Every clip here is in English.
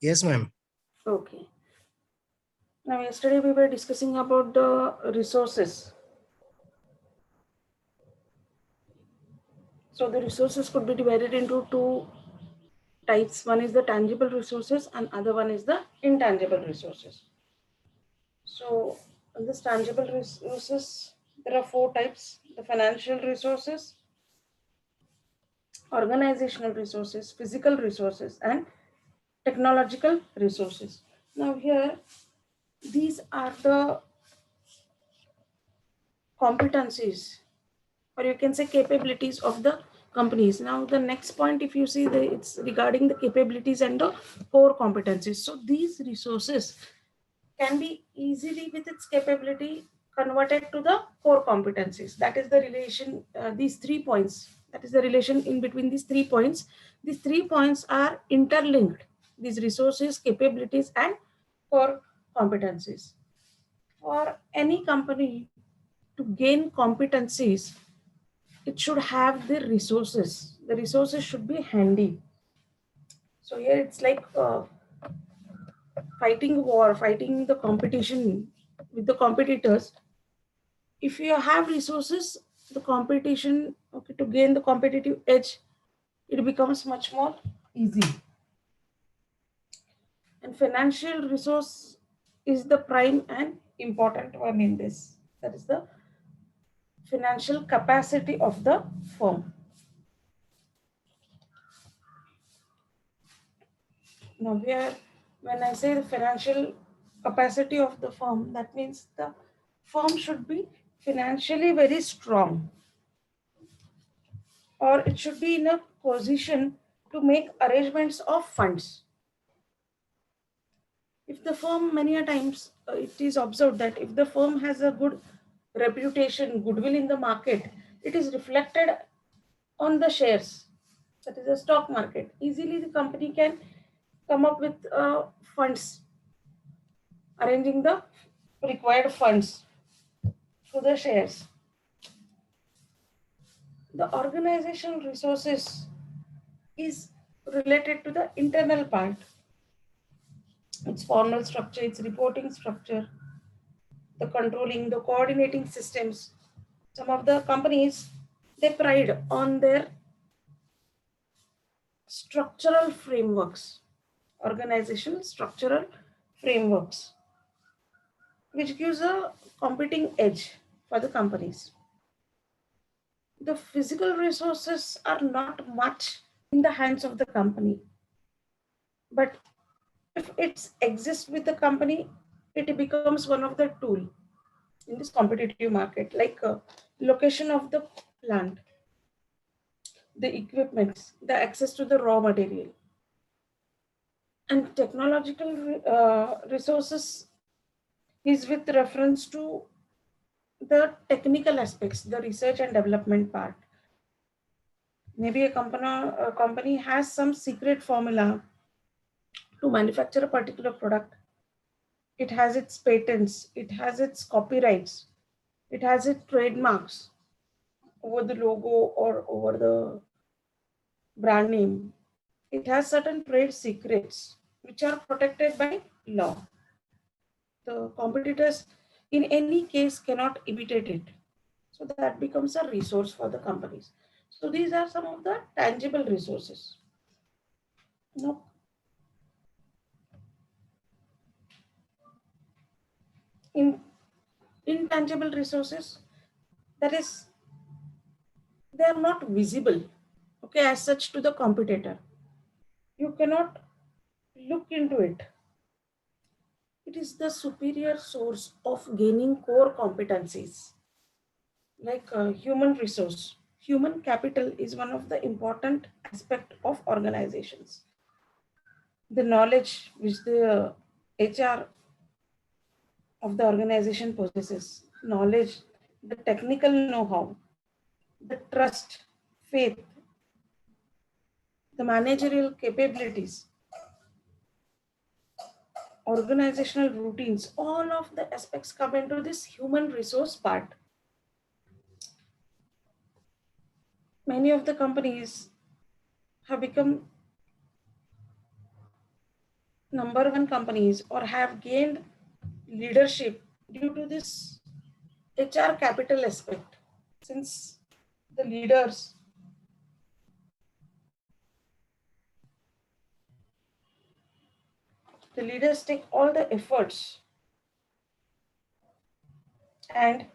Yes, ma'am. Okay. Now, yesterday we were discussing about the resources. So, the resources could be divided into two types. One is the tangible resources, and other one is the intangible resources. So, in this tangible resources, there are four types: the financial resources, organizational resources, physical resources, and technological resources. Now, here these are the competencies, or you can say capabilities of the companies. Now the next point, if you see, it's regarding the capabilities and the core competencies. So these resources can be easily with its capability converted to the core competencies. That is the relation, these 3 points, that is the relation in between these 3 points. These 3 points are interlinked: these resources, capabilities, and core competencies. For any company to gain competencies, it should have the resources. The resources should be handy. So here it's like fighting war, fighting the competition with the competitors. If you have resources, the competition, okay, to gain the competitive edge, it becomes much more easy. And financial resource is the prime and important one in this. That is the financial capacity of the firm. Now, when I say the financial capacity of the firm, that means the firm should be financially very strong, or it should be in a position to make arrangements of funds. If the firm, many a times, it is observed that if the firm has a good reputation, goodwill in the market, it is reflected on the shares. That is a stock market. Easily, the company can come up with funds, arranging the required funds through the shares. The organizational resources is related to the internal part, its formal structure, its reporting structure, the controlling, the coordinating systems. Some of the companies, they pride on their structural frameworks, organizational structural frameworks, which gives a competing edge for the companies. The physical resources are not much in the hands of the company, but if it exists with the company, it becomes one of the tool in this competitive market, like location of the plant, the equipments, the access to the raw material, and technological resources is with reference to the technical aspects, the research and development part. Maybe a company has some secret formula to manufacture a particular product. It has its patents, it has its copyrights, it has its trademarks over the logo or over the brand name. It has certain trade secrets which are protected by law. The competitors, in any case, cannot imitate it. So that becomes a resource for the companies. So these are some of the tangible resources. Now, in intangible resources, that is, they are not visible, okay, as such to the competitor. You cannot look into it. It is the superior source of gaining core competencies, like human resource. Human capital is one of the important aspect of organizations. The knowledge which the HR of the organization possesses, knowledge, the technical know-how, the trust, faith, the managerial capabilities, organizational routines, all of the aspects come into this human resource part. Many of the companies have become number one companies or have gained leadership due to this HR capital aspect. Since the leaders take all the efforts and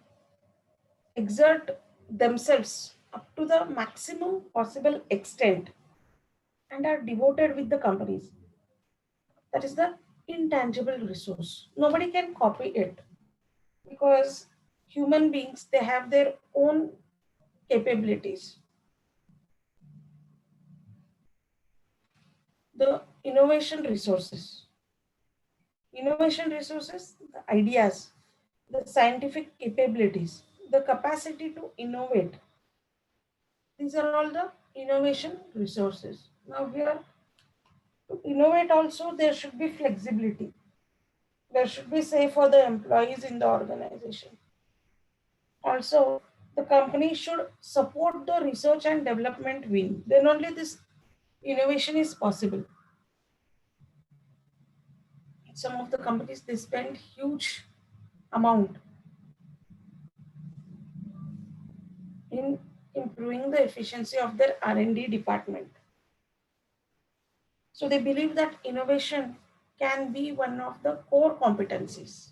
exert themselves up to the maximum possible extent and are devoted with the companies. That is the intangible resource. Nobody can copy it because human beings, they have their own capabilities. The innovation resources. Innovation resources, the ideas, the scientific capabilities, the capacity to innovate. These are all the innovation resources. Now here, to innovate also, there should be flexibility. There should be say for the employees in the organization. Also, the company should support the research and development wing. Then only this innovation is possible. Some of the companies, they spend huge amount in improving the efficiency of their R&D department. So they believe that innovation can be one of the core competencies,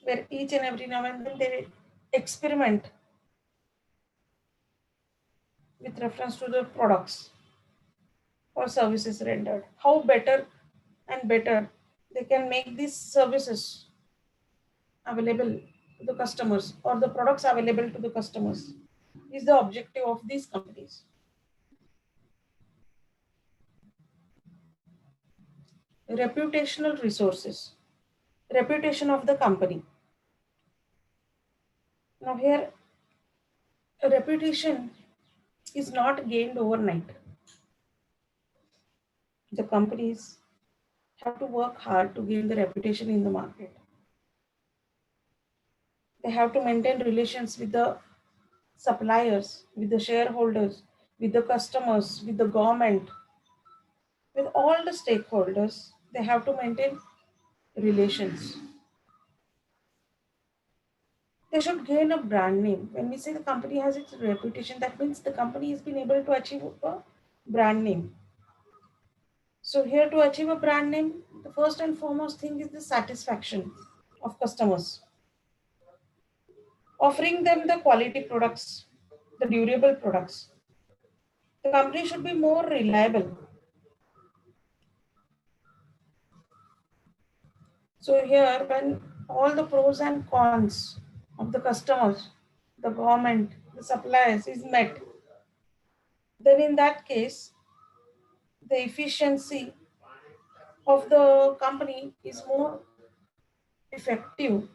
where each and every now and then they experiment with reference to the products or services rendered. How better and better they can make these services available to the customers or the products available to the customers is the objective of these companies. Reputational resources, reputation of the company. Now here, a reputation is not gained overnight. The companies have to work hard to gain the reputation in the market. They have to maintain relations with the suppliers, with the shareholders, with the customers, with the government, with all the stakeholders. They have to maintain relations. They should gain a brand name. When we say the company has its reputation, that means the company has been able to achieve a brand name. So here, to achieve a brand name, the first and foremost thing is the satisfaction of customers. Offering them the quality products, the durable products. The company should be more reliable. So here, when all the pros and cons of the customers, the government, the suppliers is met, then in that case, the efficiency of the company is more effective.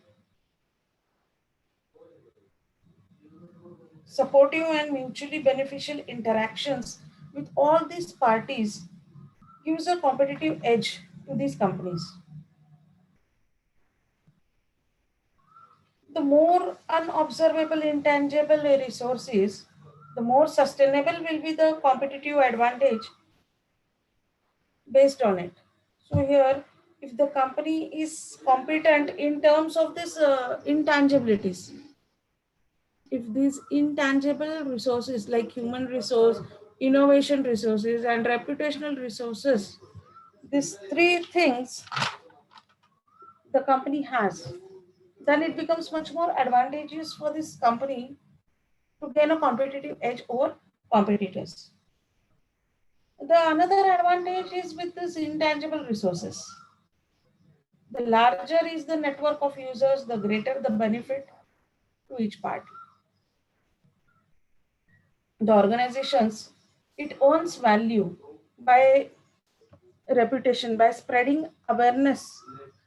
Supportive and mutually beneficial interactions with all these parties gives a competitive edge to these companies. The more unobservable, intangible a resource is, the more sustainable will be the competitive advantage based on it. So here, if the company is competent in terms of this intangibilities, if these intangible resources like human resource, innovation resources, and reputational resources, these three things the company has, then it becomes much more advantageous for this company to gain a competitive edge over competitors. The another advantage is with this intangible resources. The larger is the network of users, the greater the benefit to each party. The organizations, it owns value by reputation, by spreading awareness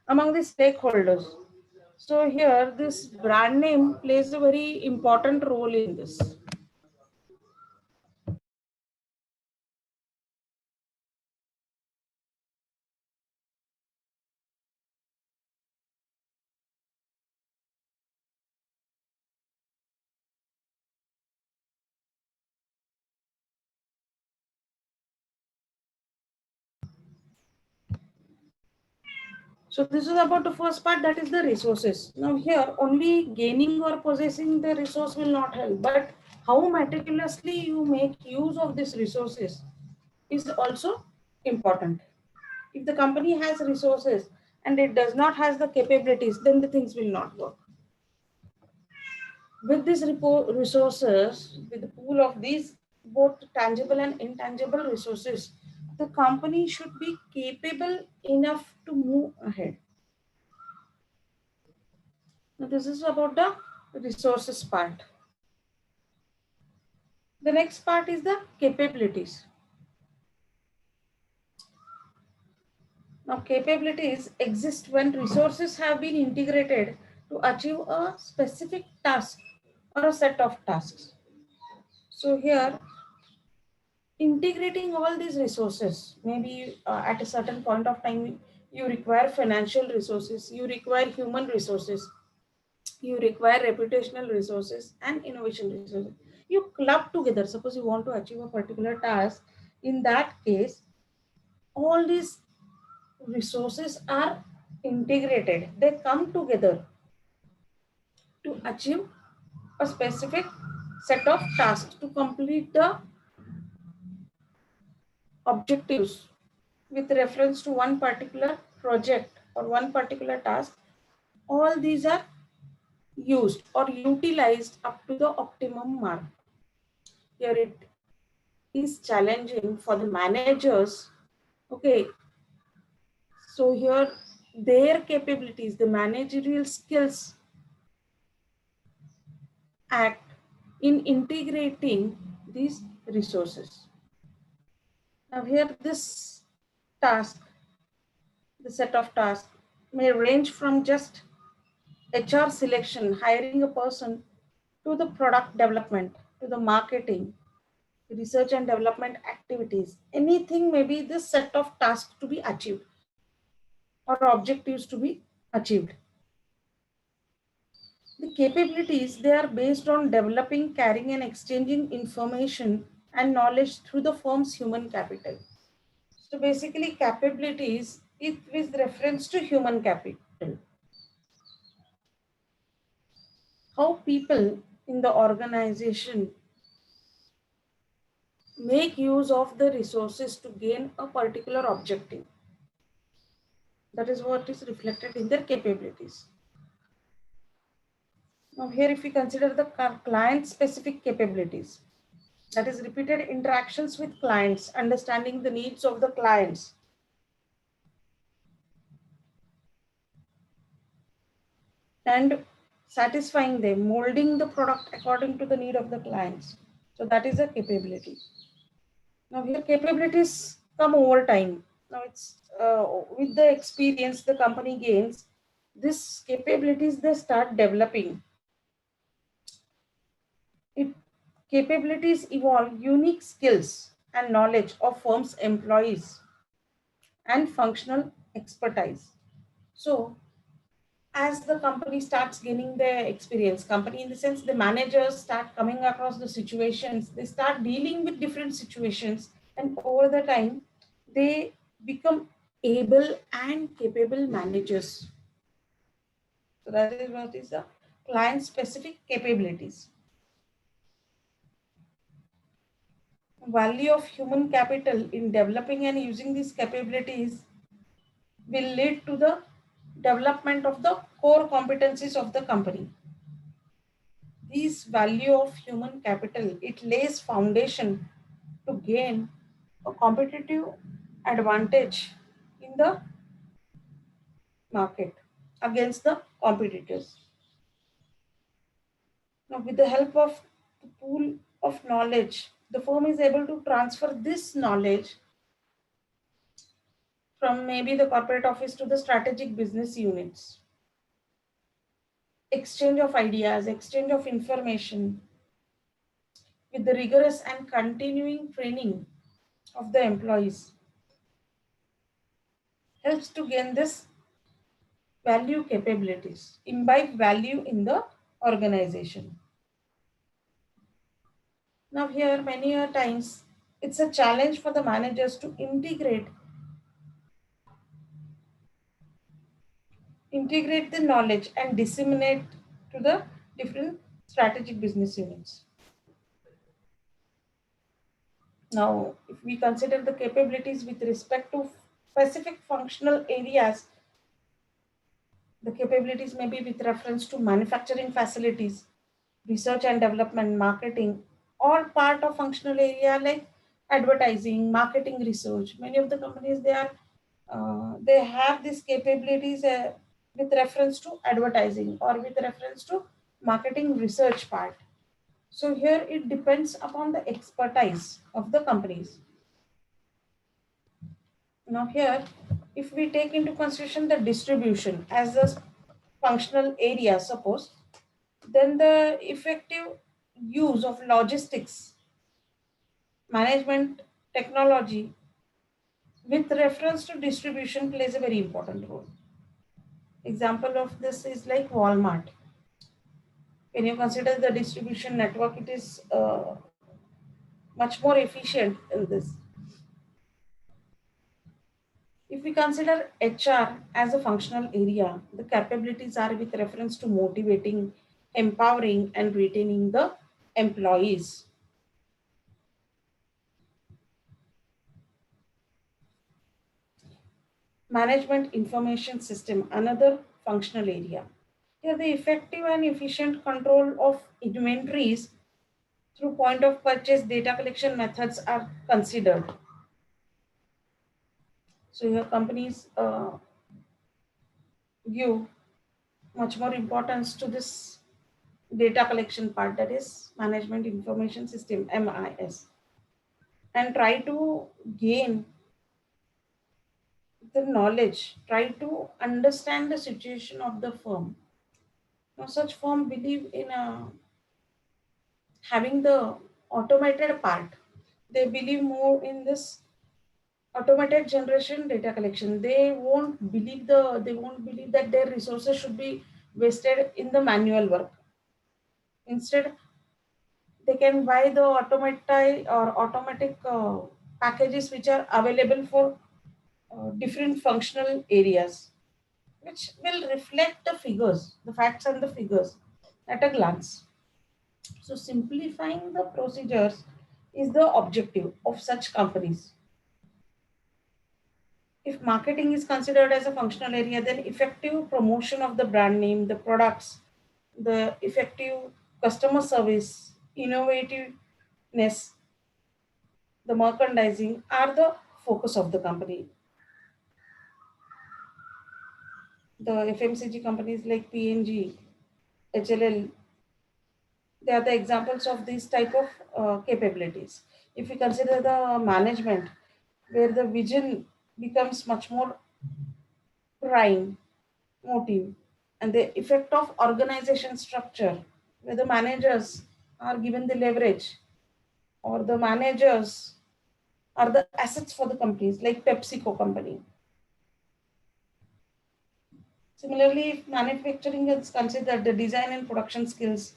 among the stakeholders. So here, this brand name plays a very important role in this. So this is about the first part, that is the resources. Now here only gaining or possessing the resource will not help, but how meticulously you make use of these resources is also important. If the company has resources and it does not has the capabilities, then the things will not work. With these resources, with the pool of these both tangible and intangible resources, the company should be capable enough to move ahead. Now, this is about the resources part. The next part is the capabilities. Now, capabilities exist when resources have been integrated to achieve a specific task or a set of tasks. So here, integrating all these resources, maybe at a certain point of time, you require financial resources, you require human resources, you require reputational resources and innovation resources. You club together. Suppose you want to achieve a particular task. In that case, all these resources are integrated. They come together to achieve a specific set of tasks to complete the objectives with reference to one particular project or one particular task. All these are used or utilized up to the optimum mark. Here it is challenging for the managers. Okay, so here their capabilities, the managerial skills act in integrating these resources. Now here this task, the set of tasks may range from just HR selection, hiring a person, to the product development, to the marketing, research and development activities. Anything may be this set of tasks to be achieved or objectives to be achieved. The capabilities, they are based on developing, carrying and exchanging information and knowledge through the firm's human capital. So basically capabilities is with reference to human capital. How people in the organization make use of the resources to gain a particular objective. That is what is reflected in their capabilities. Now here if we consider the client specific capabilities, that is repeated interactions with clients, understanding the needs of the clients, and satisfying them, molding the product according to the need of the clients. So that is a capability. Now here capabilities come over time. Now it's with the experience the company gains, these capabilities they start developing. It capabilities evolve unique skills and knowledge of firm's employees and functional expertise. So as the company starts gaining their experience, company in the sense the managers start coming across the situations, they start dealing with different situations, and over the time they become able and capable managers. So that is what is the client specific capabilities. Value of human capital in developing and using these capabilities will lead to the development of the core competencies of the company. This value of human capital, it lays foundation to gain a competitive advantage in the market against the competitors. Now, with the help of the pool of knowledge, the firm is able to transfer this knowledge from maybe the corporate office to the strategic business units. Exchange of ideas, exchange of information with the rigorous and continuing training of the employees helps to gain this value capabilities, imbibe value in the organization. Now here many a times it's a challenge for the managers to integrate integrate the knowledge and disseminate to the different strategic business units. Now, if we consider the capabilities with respect to specific functional areas, the capabilities may be with reference to manufacturing facilities, research and development, marketing, all part of functional area like advertising, marketing, research. Many of the companies they have these capabilities with reference to advertising or with reference to marketing research part. So here it depends upon the expertise of the companies. Now here, if we take into consideration the distribution as a functional area, suppose, then the effective use of logistics, management, technology with reference to distribution plays a very important role. Example of this is like Walmart. When you consider the distribution network, it is much more efficient in this. If we consider HR as a functional area, the capabilities are with reference to motivating, empowering, and retaining the employees. Management information system, another functional area. Here, the effective and efficient control of inventories through point of purchase data collection methods are considered. So, your companies give much more importance to this data collection part, that is management information system, MIS, and try to gain the knowledge, try to understand the situation of the firm. Now, such firm believe in having the automated part. They believe more in this automated generation data collection. They won't believe that their resources should be wasted in the manual work. Instead, they can buy the automatic packages which are available for different functional areas, which will reflect the figures, the facts and the figures at a glance. So simplifying the procedures is the objective of such companies. If marketing is considered as a functional area, then effective promotion of the brand name, the products, the effective customer service, innovativeness, the merchandising are the focus of the company. The FMCG companies like P&G, HLL, they are the examples of these type of capabilities. If we consider the management, where the vision becomes much more prime motive, and the effect of organization structure, where the managers are given the leverage, or the managers are the assets for the companies like PepsiCo company. Similarly, if manufacturing is considered, the design and production skills,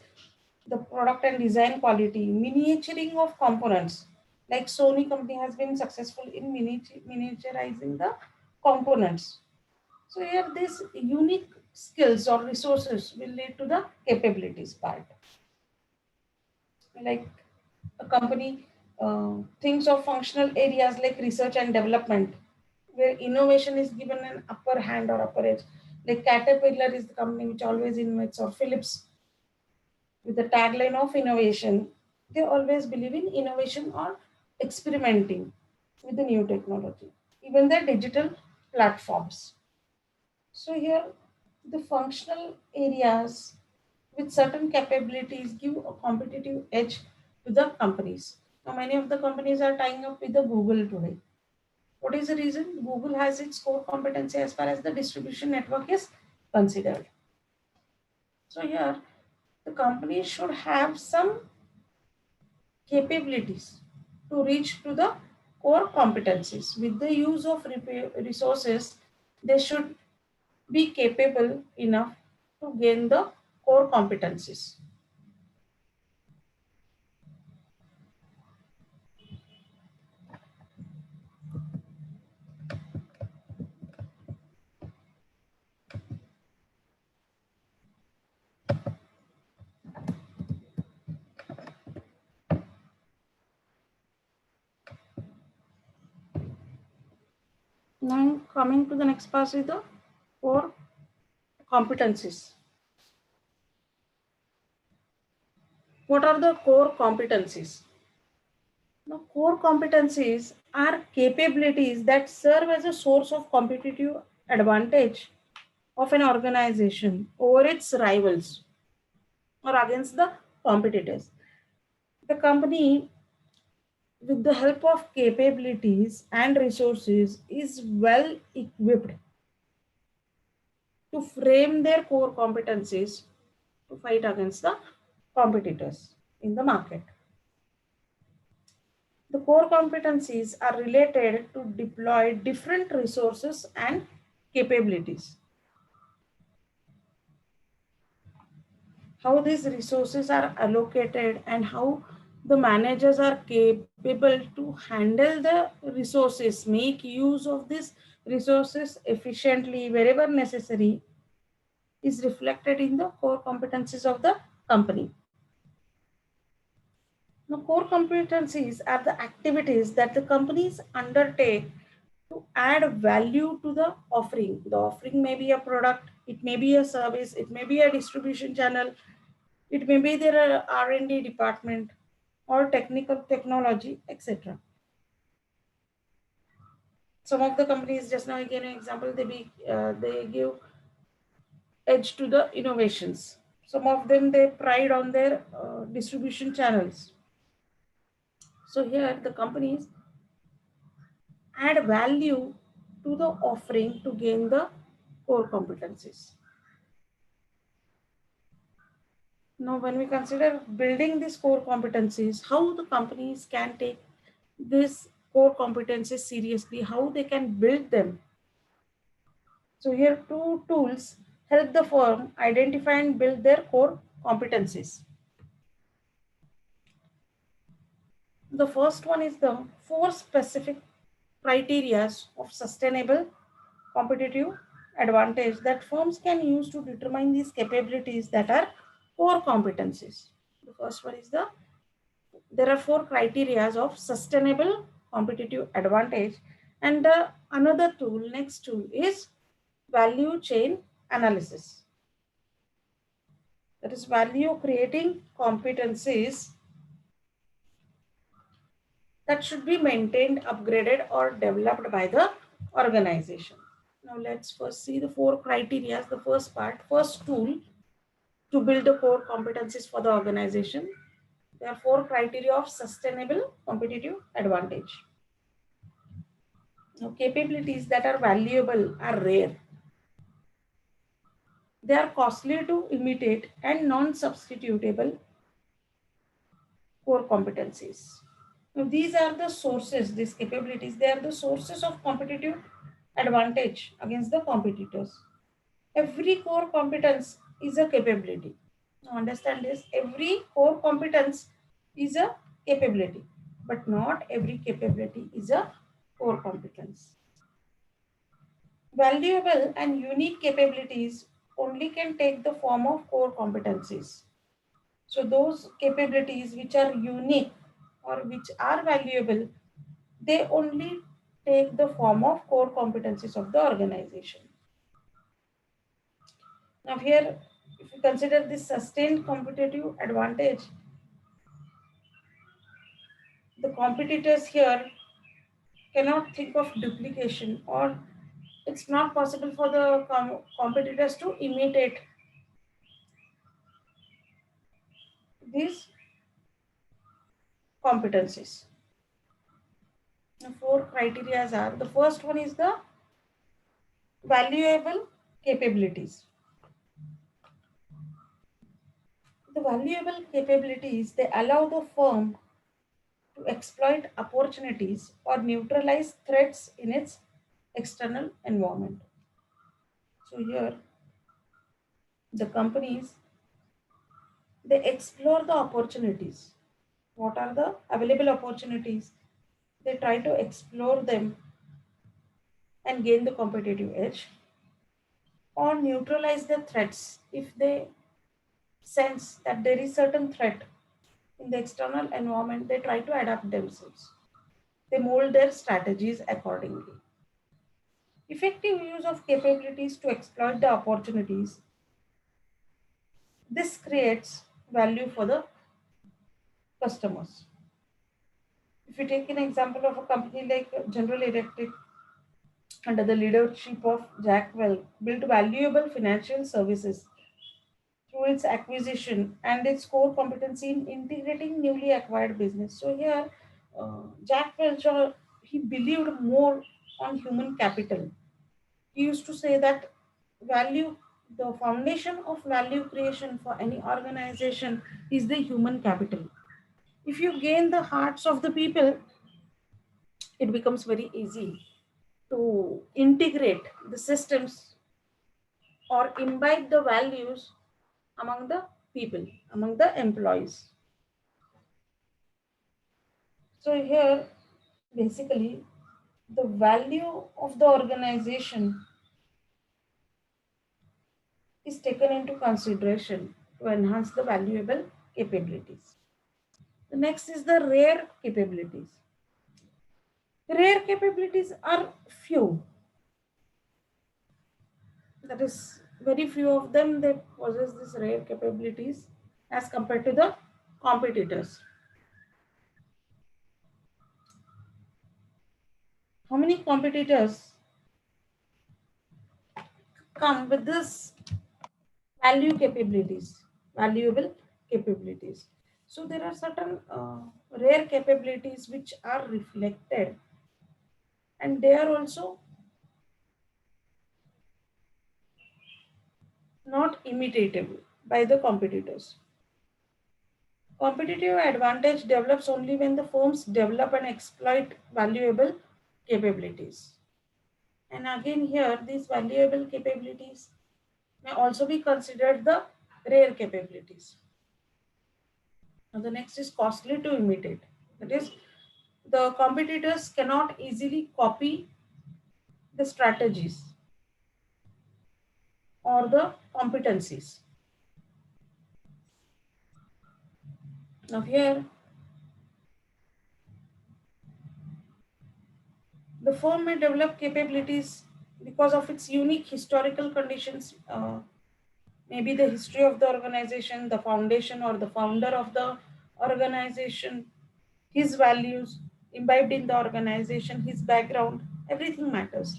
the product and design quality, miniaturing of components, like Sony company has been successful in miniaturizing the components. So here these unique skills or resources will lead to the capabilities part. Like a company thinks of functional areas like research and development, where innovation is given an upper hand or upper edge. Like Caterpillar is the company which always innovates, or Philips with the tagline of innovation. They always believe in innovation or experimenting with the new technology, even the digital platforms. So here, the functional areas with certain capabilities give a competitive edge to the companies. Now, many of the companies are tying up with the Google today. What is the reason? Google has its core competency as far as the distribution network is considered. So here, the company should have some capabilities to reach to the core competencies. With the use of resources, they should be capable enough to gain the core competencies. Now coming to the next part is the core competencies. What are the core competencies? Now, core competencies are capabilities that serve as a source of competitive advantage of an organization over its rivals or against the competitors. The company, with the help of capabilities and resources, is well equipped to frame their core competencies to fight against the competitors in the market. The core competencies are related to deploy different resources and capabilities. How these resources are allocated and how the managers are capable to handle the resources, make use of these resources efficiently wherever necessary, is reflected in the core competencies of the company. Now, core competencies are the activities that the companies undertake to add value to the offering. The offering may be a product, it may be a service, it may be a distribution channel, it may be their R&D department or technical technology, etc. Some of the companies, just now again an example, they give edge to the innovations. Some of them they pride on their distribution channels. So here the companies add value to the offering to gain the core competencies. Now, when we consider building these core competencies, how the companies can take these core competencies seriously, how they can build them. So here two tools help the firm identify and build their core competencies. The first one is the 4 specific criteria of sustainable competitive advantage that firms can use to determine these capabilities that are core competencies. The first one is there are 4 criteria of sustainable competitive advantage, and another tool, next tool, is value chain analysis. That is value creating competencies that should be maintained, upgraded, or developed by the organization. Now let's first see the 4 criteria. The first part, first tool to build the core competencies for the organization. There are 4 criteria of sustainable competitive advantage. Now, capabilities that are valuable are rare. They are costly to imitate and non-substitutable core competencies. Now, these are the sources, these capabilities, they are the sources of competitive advantage against the competitors. Every core competence is a capability. Now, understand this, every core competence is a capability, but not every capability is a core competence. Valuable and unique capabilities only can take the form of core competencies. So those capabilities which are unique or which are valuable, they only take the form of core competencies of the organization. Now here, if you consider this sustained competitive advantage, the competitors here cannot think of duplication, or it's not possible for the competitors to imitate these competencies. The 4 criteria are, the first one is the valuable capabilities. The valuable capabilities, they allow the firm to exploit opportunities or neutralize threats in its external environment. So here, the companies, they explore the opportunities. What are the available opportunities? They try to explore them and gain the competitive edge, or neutralize the threats. If they sense that there is certain threat in the external environment, they try to adapt themselves. They mold their strategies accordingly. Effective use of capabilities to exploit the opportunities. This creates value for the customers. If you take an example of a company like General Electric, under the leadership of Jack Welch, built valuable financial services through its acquisition and its core competency in integrating newly acquired business. So here, Jack Welch, he believed more on human capital. He used to say that value, the foundation of value creation for any organization is the human capital. If you gain the hearts of the people, it becomes very easy to integrate the systems or imbibe the values among the people, among the employees. So here, basically, the value of the organization is taken into consideration to enhance the valuable capabilities. The next is the rare capabilities. Rare capabilities are few. That is, very few of them they possess these rare capabilities as compared to the competitors. How many competitors come with this valuable capabilities? So there are certain rare capabilities which are reflected, and they are also not imitatable by the competitors. Competitive advantage develops only when the firms develop and exploit valuable capabilities. And again here, these valuable capabilities may also be considered the rare capabilities. Now the next is costly to imitate. That is, the competitors cannot easily copy the strategies or the competencies. Now here, the firm may develop capabilities because of its unique historical conditions, maybe the history of the organization, the foundation or the founder of the organization, his values imbibed in the organization, his background, everything matters.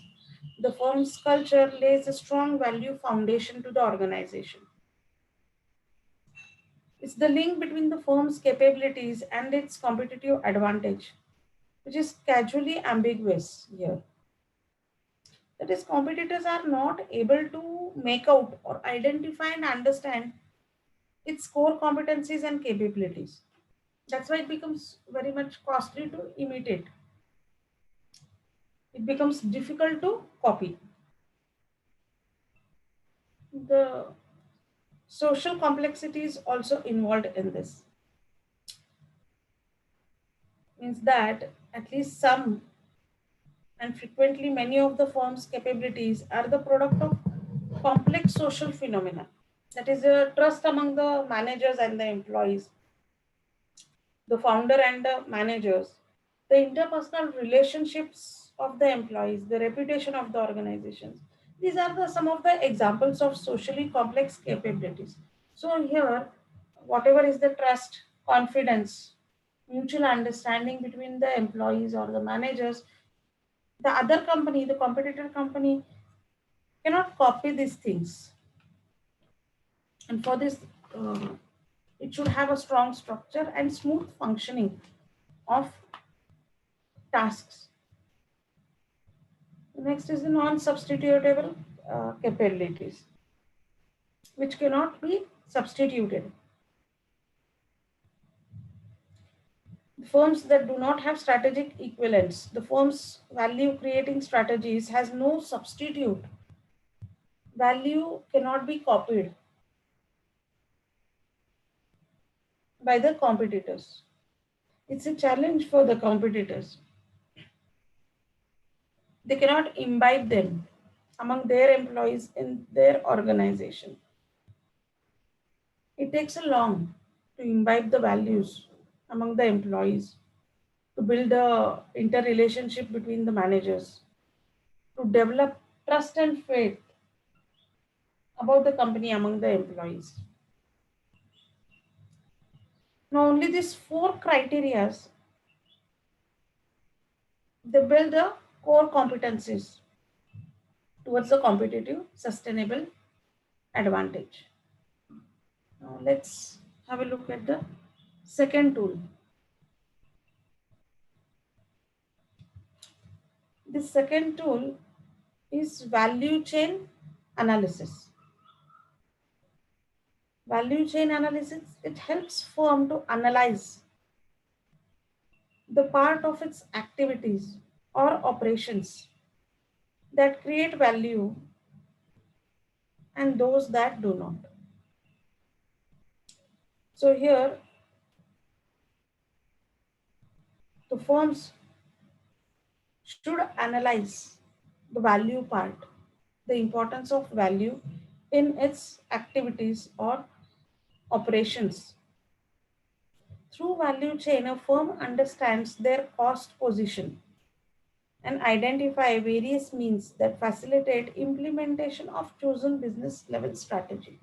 The firm's culture lays a strong value foundation to the organization. It's the link between the firm's capabilities and its competitive advantage, which is casually ambiguous here. That is, competitors are not able to make out or identify and understand its core competencies and capabilities. That's why it becomes very much costly to imitate. It becomes difficult to copy. The social complexities also involved in this. Means that at least some and frequently many of the firm's capabilities are the product of complex social phenomena. That is a trust among the managers and the employees, the founder and the managers, the interpersonal relationships of the employees, the reputation of the organizations. These are some of the examples of socially complex capabilities. So here, whatever is the trust, confidence, mutual understanding between the employees or the managers, the other company, the competitor company cannot copy these things. And for this, uh, it should have a strong structure and smooth functioning of tasks. Next is the non-substitutable capabilities, which cannot be substituted. The firms that do not have strategic equivalents, the firm's value creating strategies has no substitute. Value cannot be copied by the competitors. It's a challenge for the competitors. They cannot imbibe them among their employees in their organization. It takes a long to imbibe the values among the employees, to build a interrelationship between the managers. to develop trust and faith about the company among the employees. Now, only these four criteria, they build the core competencies towards a competitive, sustainable advantage. Now, let's have a look at the second tool. The second tool is value chain analysis. Value chain analysis, it helps firm to analyze the part of its activities or operations that create value and those that do not. So here the firms should analyze the value part, the importance of value in its activities or operations. Through value chain, a firm understands their cost position and identify various means that facilitate implementation of chosen business level strategy.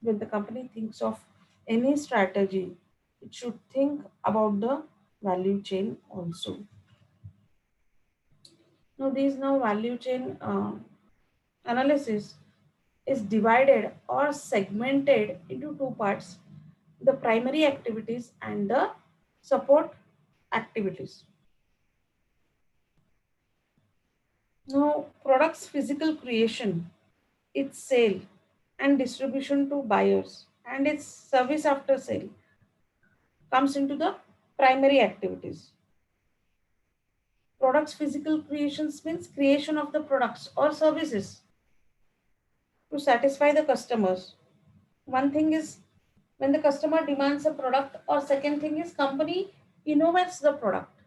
When the company thinks of any strategy, it should think about the value chain also. Now value chain analysis is divided or segmented into two parts: the primary activities and the support activities. Now, products physical creation, its sale and distribution to buyers, and its service after sale comes into the primary activities. Products physical creations means creation of the products or services to satisfy the customers. One thing is when the customer demands a product, or second thing is company innovates the product.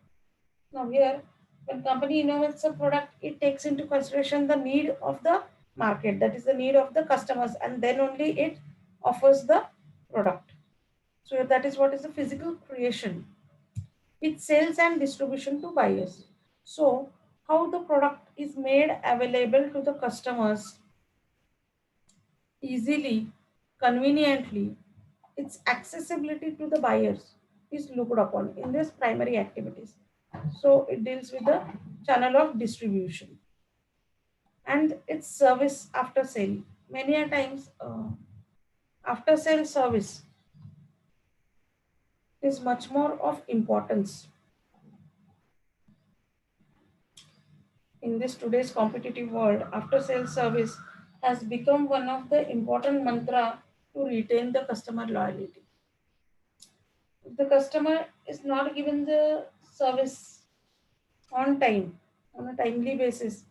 Now here, when company innovates a product, it takes into consideration the need of the market, that is the need of the customers, and then only it offers the product. So that is what is the physical creation. Its sales and distribution to buyers. So how the product is made available to the customers easily, conveniently, its accessibility to the buyers is looked upon in this primary activities. So it deals with the channel of distribution and its service after sale. Many a times, after sale service is much more of importance in this today's competitive world. After sale service has become one of the important mantra to retain the customer loyalty. If the customer is not given the service on time, on a timely basis,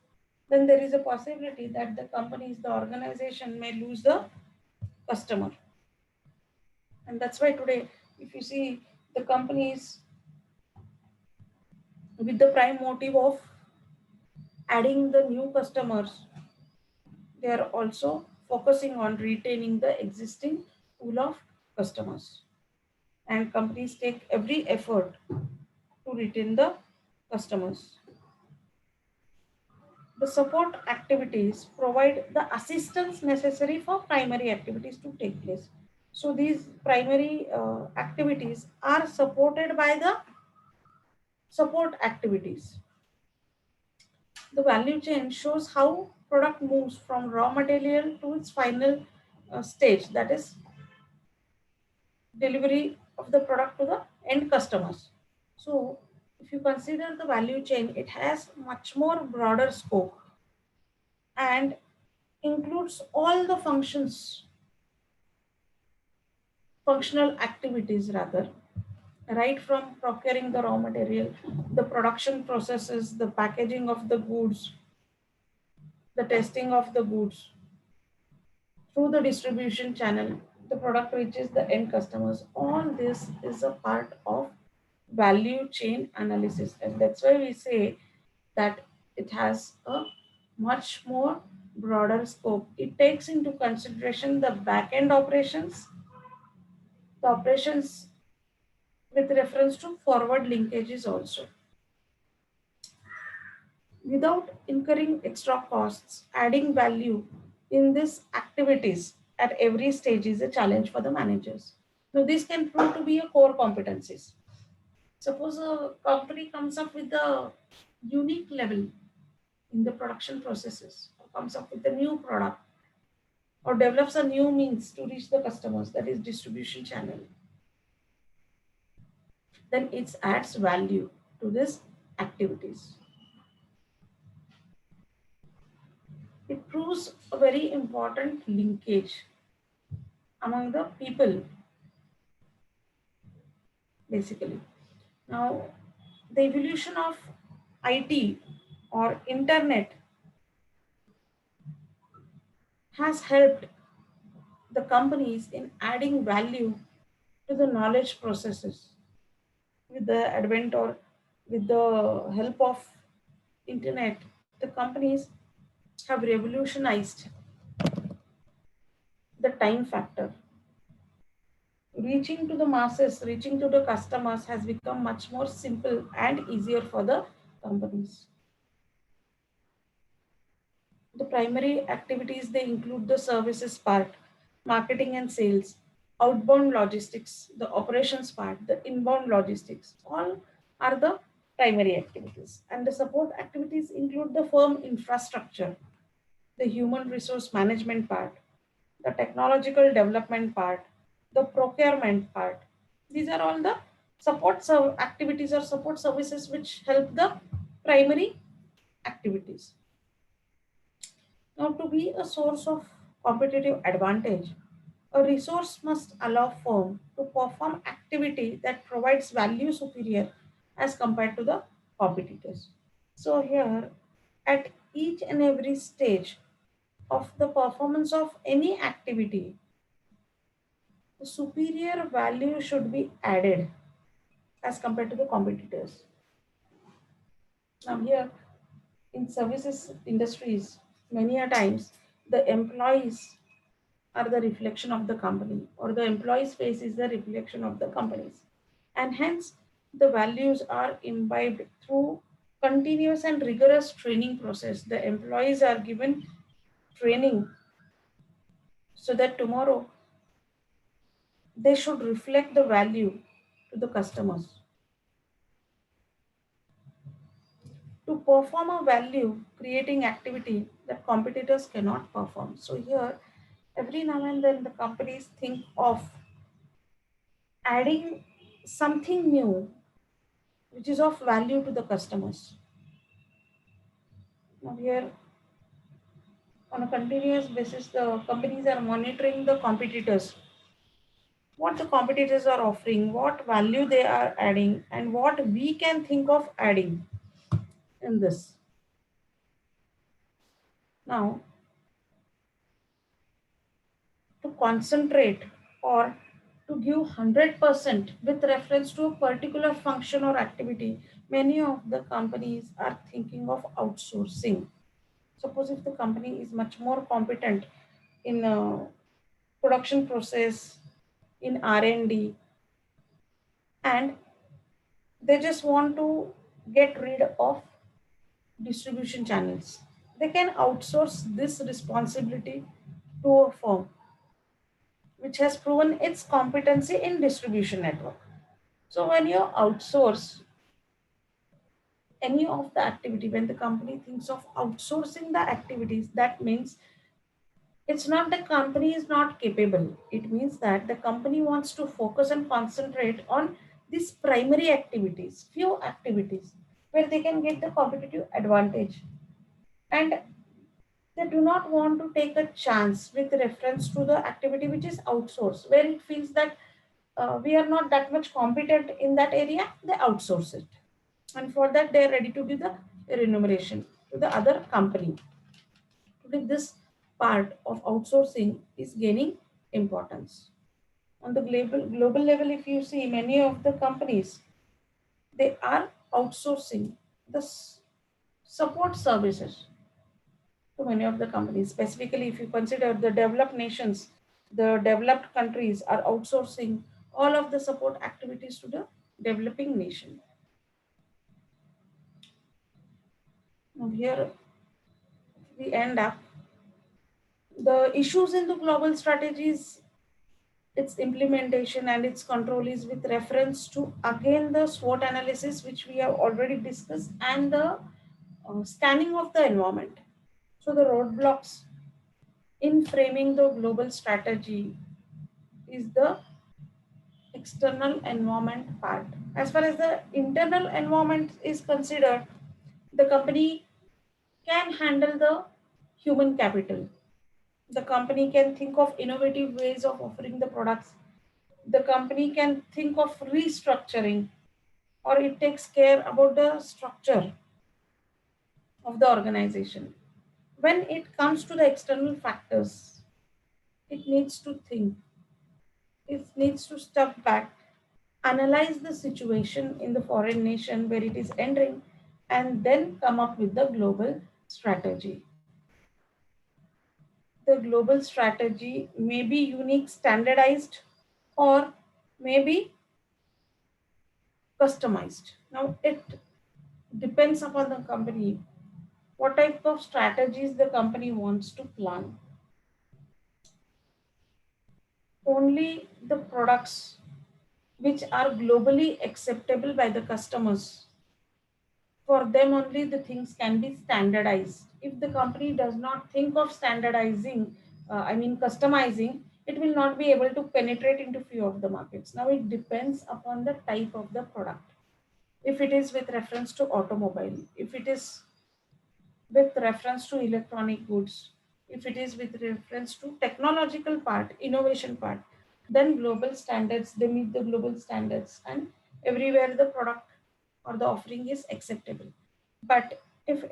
then there is a possibility that the companies, the organization may lose the customer. And that's why today, if you see the companies with the prime motive of adding the new customers, they are also focusing on retaining the existing pool of customers. And companies take every effort to retain the customers. The support activities provide the assistance necessary for primary activities to take place. So these primary activities are supported by the support activities. The value chain shows how product moves from raw material to its final stage, that is delivery of the product to the end customers. So if you consider the value chain, it has much more broader scope and includes all the functional activities rather, right from procuring the raw material, the production processes, the packaging of the goods, the testing of the goods, through the distribution channel, the product reaches the end customers. All this is a part of value chain analysis. And that's why we say that it has a much more broader scope. It takes into consideration the back end operations, the operations with reference to forward linkages also. without incurring extra costs. Adding value in these activities at every stage is a challenge for the managers. Now, this can prove to be a core competencies. Suppose a company comes up with a unique level in the production processes, or comes up with a new product, or develops a new means to reach the customers, that is distribution channel, then it adds value to these activities. It proves a very important linkage among the people, basically. Now, the evolution of IT or internet has helped the companies in adding value to the knowledge processes. With the advent or with the help of internet, the companies have revolutionized the time factor. Reaching to the masses, reaching to the customers has become much more simple and easier for the companies. The primary activities, they include the services part, marketing and sales, outbound logistics, the operations part, the inbound logistics. All are the primary activities. And the support activities include the firm infrastructure, the human resource management part, the technological development part, the procurement part. These are all the activities or support services which help the primary activities. Now, to be a source of competitive advantage, a resource must allow firm to perform activity that provides value superior as compared to the competitors. So here, at each and every stage of the performance of any activity, the superior value should be added as compared to the competitors. Now here, in services industries, many a times the employees are the reflection of the company, or the employee's face is the reflection of the companies. And hence, the values are imbibed through continuous and rigorous training process. The employees are given training so that tomorrow they should reflect the value to the customers. To perform a value creating activity that competitors cannot perform. So here, every now and then the companies think of adding something new which is of value to the customers. Now here, on a continuous basis, the companies are monitoring the competitors, what the competitors are offering, what value they are adding, and what we can think of adding in this. Now, to concentrate or to give 100% with reference to a particular function or activity, many of the companies are thinking of outsourcing. Suppose if the company is much more competent in production process, in R&D, and they just want to get rid of distribution channels, they can outsource this responsibility to a firm which has proven its competency in distribution network. So when you outsource any of the activity, when the company thinks of outsourcing the activities, that means it's not the company is not capable. It means that the company wants to focus and concentrate on these primary activities, few activities where they can get the competitive advantage. And they do not want to take a chance with reference to the activity which is outsourced, where it feels that we are not that much competent in that area, they outsource it. And for that, they are ready to give the remuneration to the other company. Today, this part of outsourcing is gaining importance. On the global level, if you see many of the companies, they are outsourcing the support services to many of the companies. Specifically, if you consider the developed nations, the developed countries are outsourcing all of the support activities to the developing nation. here we end up. The issues in the global strategies, its implementation and its control is with reference to again the SWOT analysis which we have already discussed and the scanning of the environment. So the roadblocks in framing the global strategy is the external environment part. As far as the internal environment is considered, the company can handle the human capital. The company can think of innovative ways of offering the products. The company can think of restructuring, or it takes care about the structure of the organization. When it comes to the external factors, it needs to think, it needs to step back, analyze the situation in the foreign nation where it is entering, and then come up with the global strategy. The global strategy may be unique, standardized, or maybe customized. Now, it depends upon the company, what type of strategies the company wants to plan. Only the products which are globally acceptable by the customers, for them only the things can be standardized. If the company does not think of standardizing, customizing, it will not be able to penetrate into few of the markets. Now it depends upon the type of the product. If it is with reference to automobile, if it is with reference to electronic goods, if it is with reference to technological part, innovation part, then global standards, they meet the global standards and everywhere the product or the offering is acceptable. But if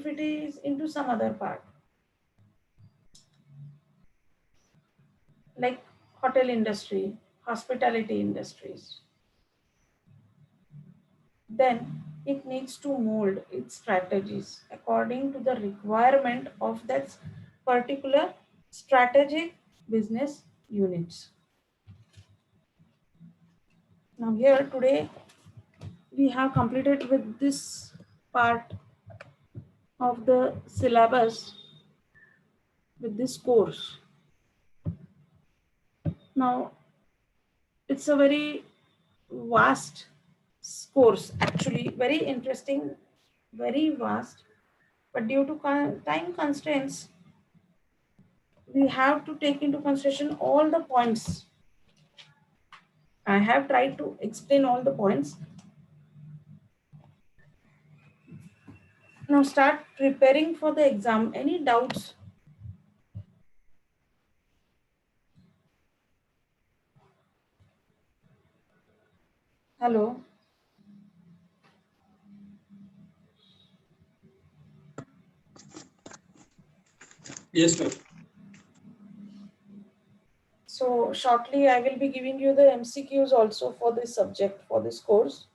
it is into some other part, like hotel industry, hospitality industries, then it needs to mold its strategies according to the requirement of that particular strategic business units. Now here today we have completed with this part of the syllabus with this course. Now it's a very vast course, actually very interesting, very vast, but due to time constraints, we have to take into consideration all the points. I have tried to explain all the points. Now start preparing for the exam. Any doubts? Hello? Yes, ma'am. So shortly I will be giving you the MCQs also for this subject, for this course,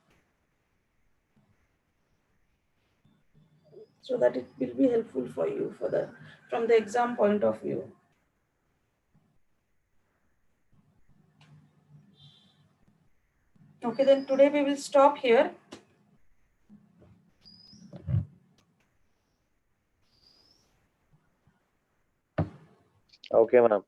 so that it will be helpful for you for the from the exam point of view. Okay, then today we will stop here. Okay, ma'am.